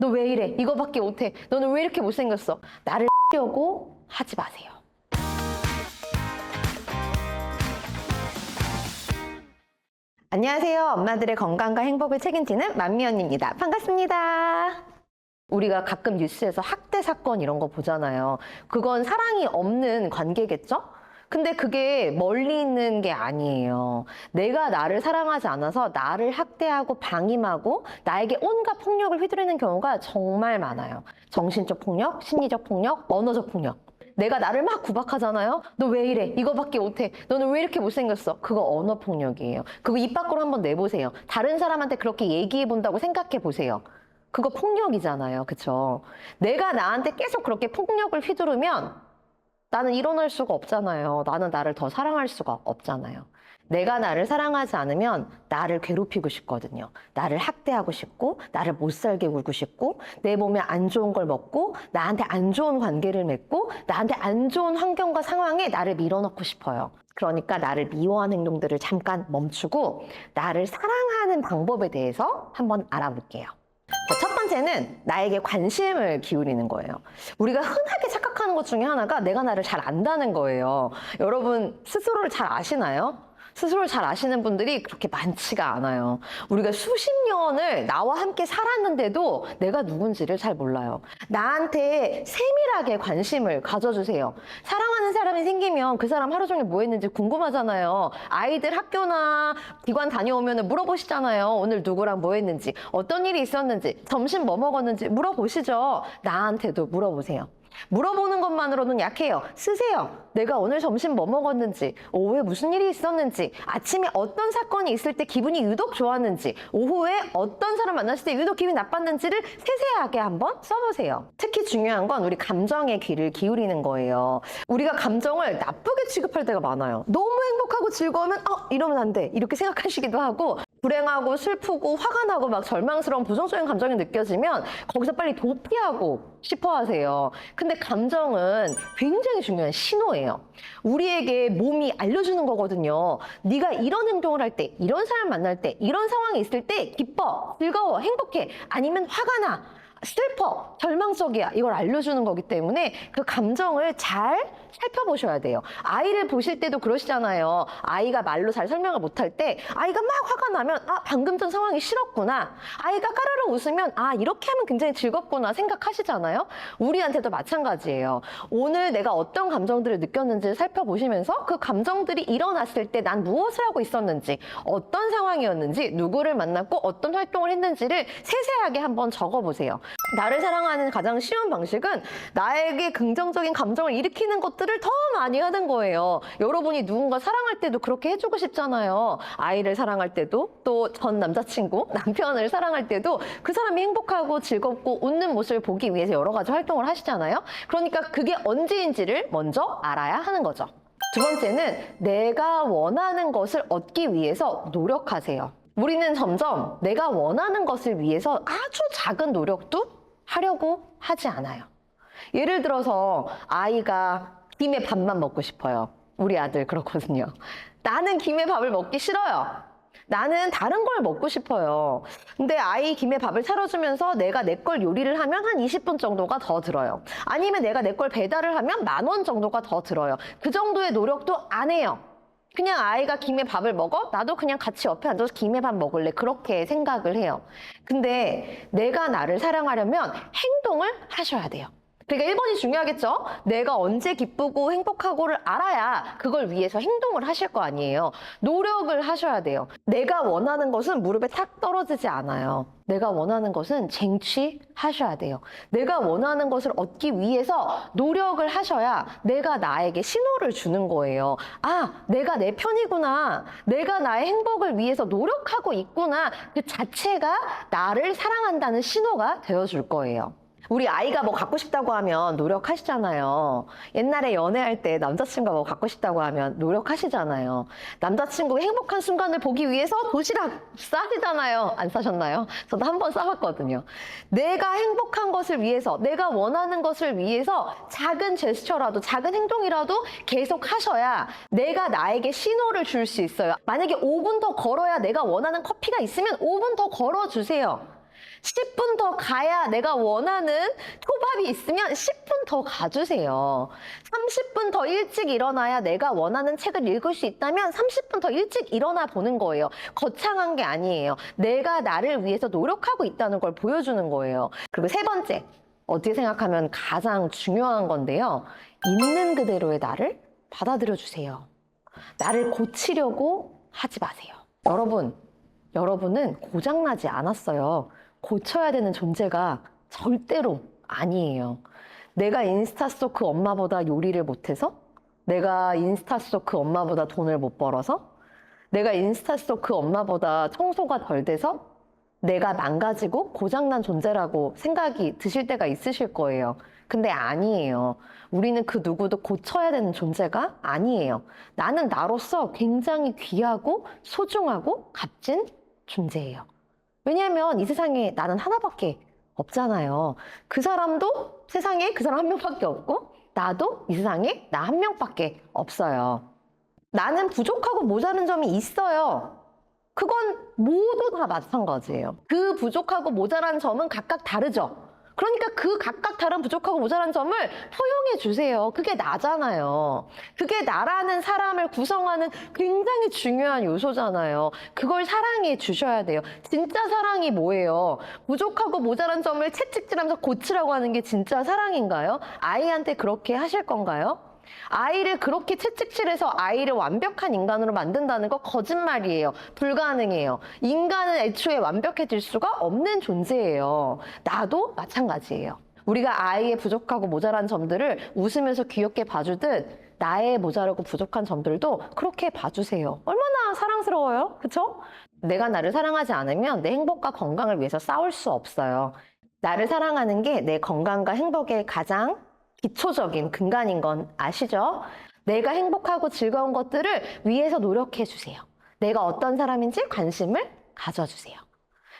너 왜 이래? 이거밖에 못해. 너는 왜 이렇게 못생겼어? 나를 려고 하지 마세요. 안녕하세요. 엄마들의 건강과 행복을 책임지는 만미 언니입니다. 반갑습니다. 우리가 가끔 뉴스에서 학대 사건 이런 거 보잖아요. 그건 사랑이 없는 관계겠죠? 근데 그게 멀리 있는 게 아니에요. 내가 나를 사랑하지 않아서 나를 학대하고 방임하고 나에게 온갖 폭력을 휘두르는 경우가 정말 많아요. 정신적 폭력, 심리적 폭력, 언어적 폭력. 내가 나를 막 구박하잖아요. 너 왜 이래? 이거밖에 못해. 너는 왜 이렇게 못생겼어? 그거 언어 폭력이에요. 그거 입 밖으로 한번 내보세요. 다른 사람한테 그렇게 얘기해 본다고 생각해 보세요. 그거 폭력이잖아요. 그쵸? 내가 나한테 계속 그렇게 폭력을 휘두르면 나는 일어날 수가 없잖아요. 나는 나를 더 사랑할 수가 없잖아요. 내가 나를 사랑하지 않으면 나를 괴롭히고 싶거든요. 나를 학대하고 싶고, 나를 못 살게 굴고 싶고, 내 몸에 안 좋은 걸 먹고, 나한테 안 좋은 관계를 맺고, 나한테 안 좋은 환경과 상황에 나를 밀어넣고 싶어요. 그러니까 나를 미워하는 행동들을 잠깐 멈추고 나를 사랑하는 방법에 대해서 한번 알아볼게요. 첫 번째는 나에게 관심을 기울이는 거예요. 우리가 흔하게 착각하는 것 중에 하나가 내가 나를 잘 안다는 거예요. 여러분 스스로를 잘 아시나요? 스스로를 잘 아시는 분들이 그렇게 많지가 않아요. 우리가 수십 년을 나와 함께 살았는데도 내가 누군지를 잘 몰라요. 나한테 세밀하게 관심을 가져주세요. 사랑하는 사람이 생기면 그 사람 하루 종일 뭐 했는지 궁금하잖아요. 아이들 학교나 기관 다녀오면 물어보시잖아요. 오늘 누구랑 뭐 했는지, 어떤 일이 있었는지, 점심 뭐 먹었는지 물어보시죠. 나한테도 물어보세요. 물어보는 것만으로는 약해요. 쓰세요. 내가 오늘 점심 뭐 먹었는지, 오후에 무슨 일이 있었는지, 아침에 어떤 사건이 있을 때 기분이 유독 좋았는지, 오후에 어떤 사람 만났을 때 유독 기분이 나빴는지를 세세하게 한번 써보세요. 특히 중요한 건 우리 감정에 귀를 기울이는 거예요. 우리가 감정을 나쁘게 취급할 때가 많아요. 너무 행복하고 즐거우면 이러면 안 돼. 이렇게 생각하시기도 하고, 불행하고 슬프고 화가 나고 막 절망스러운 부정적인 감정이 느껴지면 거기서 빨리 도피하고 싶어 하세요. 근데 감정은 굉장히 중요한 신호예요. 우리에게 몸이 알려주는 거거든요. 네가 이런 행동을 할 때, 이런 사람 만날 때, 이런 상황이 있을 때 기뻐, 즐거워, 행복해, 아니면 화가 나, 슬퍼, 절망적이야, 이걸 알려주는 거기 때문에 그 감정을 잘 살펴보셔야 돼요. 아이를 보실 때도 그러시잖아요. 아이가 말로 잘 설명을 못할 때 아이가 막 화가 나면 방금 전 상황이 싫었구나, 아이가 까르르 웃으면 이렇게 하면 굉장히 즐겁구나 생각하시잖아요. 우리한테도 마찬가지예요. 오늘 내가 어떤 감정들을 느꼈는지를 살펴보시면서 그 감정들이 일어났을 때 난 무엇을 하고 있었는지, 어떤 상황이었는지, 누구를 만났고 어떤 활동을 했는지를 세세하게 한번 적어보세요. 나를 사랑하는 가장 쉬운 방식은 나에게 긍정적인 감정을 일으키는 것들을 더 많이 하는 거예요. 여러분이 누군가 사랑할 때도 그렇게 해주고 싶잖아요. 아이를 사랑할 때도, 또 전 남자친구, 남편을 사랑할 때도 그 사람이 행복하고 즐겁고 웃는 모습을 보기 위해서 여러 가지 활동을 하시잖아요. 그러니까 그게 언제인지를 먼저 알아야 하는 거죠. 두 번째는 내가 원하는 것을 얻기 위해서 노력하세요. 우리는 점점 내가 원하는 것을 위해서 아주 작은 노력도 하려고 하지 않아요. 예를 들어서 아이가 김에 밥만 먹고 싶어요. 우리 아들 그렇거든요. 나는 김에 밥을 먹기 싫어요. 나는 다른 걸 먹고 싶어요. 근데 아이 김에 밥을 차려주면서 내가 내 걸 요리를 하면 한 20분 정도가 더 들어요. 아니면 내가 내 걸 배달을 하면 10,000원 정도가 더 들어요. 그 정도의 노력도 안 해요. 그냥 아이가 김에 밥을 먹어? 나도 그냥 같이 옆에 앉아서 김에 밥 먹을래. 그렇게 생각을 해요. 근데 내가 나를 사랑하려면 행동을 하셔야 돼요. 그러니까 1번이 중요하겠죠? 내가 언제 기쁘고 행복하고를 알아야 그걸 위해서 행동을 하실 거 아니에요. 노력을 하셔야 돼요. 내가 원하는 것은 무릎에 탁 떨어지지 않아요. 내가 원하는 것은 쟁취하셔야 돼요. 내가 원하는 것을 얻기 위해서 노력을 하셔야 내가 나에게 신호를 주는 거예요. 내가 내 편이구나. 내가 나의 행복을 위해서 노력하고 있구나. 그 자체가 나를 사랑한다는 신호가 되어줄 거예요. 우리 아이가 뭐 갖고 싶다고 하면 노력하시잖아요. 옛날에 연애할 때 남자친구가 뭐 갖고 싶다고 하면 노력하시잖아요. 남자친구가 행복한 순간을 보기 위해서 도시락 싸시잖아요. 안 싸셨나요? 저도 한번 싸봤거든요. 내가 행복한 것을 위해서, 내가 원하는 것을 위해서 작은 제스처라도, 작은 행동이라도 계속 하셔야 내가 나에게 신호를 줄 수 있어요. 만약에 5분 더 걸어야 내가 원하는 커피가 있으면 5분 더 걸어주세요. 10분 더 가야 내가 원하는 초밥이 있으면 10분 더 가주세요. 30분 더 일찍 일어나야 내가 원하는 책을 읽을 수 있다면 30분 더 일찍 일어나 보는 거예요. 거창한 게 아니에요. 내가 나를 위해서 노력하고 있다는 걸 보여주는 거예요. 그리고 세 번째, 어떻게 생각하면 가장 중요한 건데요. 있는 그대로의 나를 받아들여 주세요. 나를 고치려고 하지 마세요. 여러분은 고장나지 않았어요. 고쳐야 되는 존재가 절대로 아니에요. 내가 인스타 속 그 엄마보다 요리를 못해서? 내가 인스타 속 그 엄마보다 돈을 못 벌어서? 내가 인스타 속 그 엄마보다 청소가 덜 돼서? 내가 망가지고 고장난 존재라고 생각이 드실 때가 있으실 거예요. 근데 아니에요. 우리는 그 누구도 고쳐야 되는 존재가 아니에요. 나는 나로서 굉장히 귀하고 소중하고 값진 존재예요. 왜냐하면 이 세상에 나는 하나밖에 없잖아요. 그 사람도 세상에 그 사람 한 명밖에 없고 나도 이 세상에 나 한 명밖에 없어요. 나는 부족하고 모자란 점이 있어요. 그건 모두 다 마찬가지예요. 그 부족하고 모자란 점은 각각 다르죠. 그러니까 그 각각 다른 부족하고 모자란 점을 포용해 주세요. 그게 나잖아요. 그게 나라는 사람을 구성하는 굉장히 중요한 요소잖아요. 그걸 사랑해 주셔야 돼요. 진짜 사랑이 뭐예요? 부족하고 모자란 점을 채찍질하면서 고치라고 하는 게 진짜 사랑인가요? 아이한테 그렇게 하실 건가요? 아이를 그렇게 채찍질해서 아이를 완벽한 인간으로 만든다는 거 거짓말이에요. 불가능해요. 인간은 애초에 완벽해질 수가 없는 존재예요. 나도 마찬가지예요. 우리가 아이의 부족하고 모자란 점들을 웃으면서 귀엽게 봐주듯 나의 모자라고 부족한 점들도 그렇게 봐주세요. 얼마나 사랑스러워요? 그쵸? 내가 나를 사랑하지 않으면 내 행복과 건강을 위해서 싸울 수 없어요. 나를 사랑하는 게 내 건강과 행복의 가장 기초적인 근간인 건 아시죠? 내가 행복하고 즐거운 것들을 위해서 노력해 주세요. 내가 어떤 사람인지 관심을 가져주세요.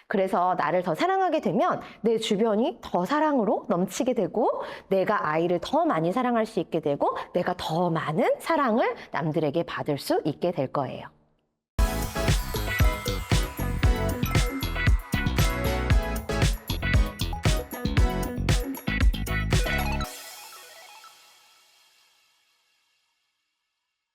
그래서 나를 더 사랑하게 되면 내 주변이 더 사랑으로 넘치게 되고 내가 아이를 더 많이 사랑할 수 있게 되고 내가 더 많은 사랑을 남들에게 받을 수 있게 될 거예요.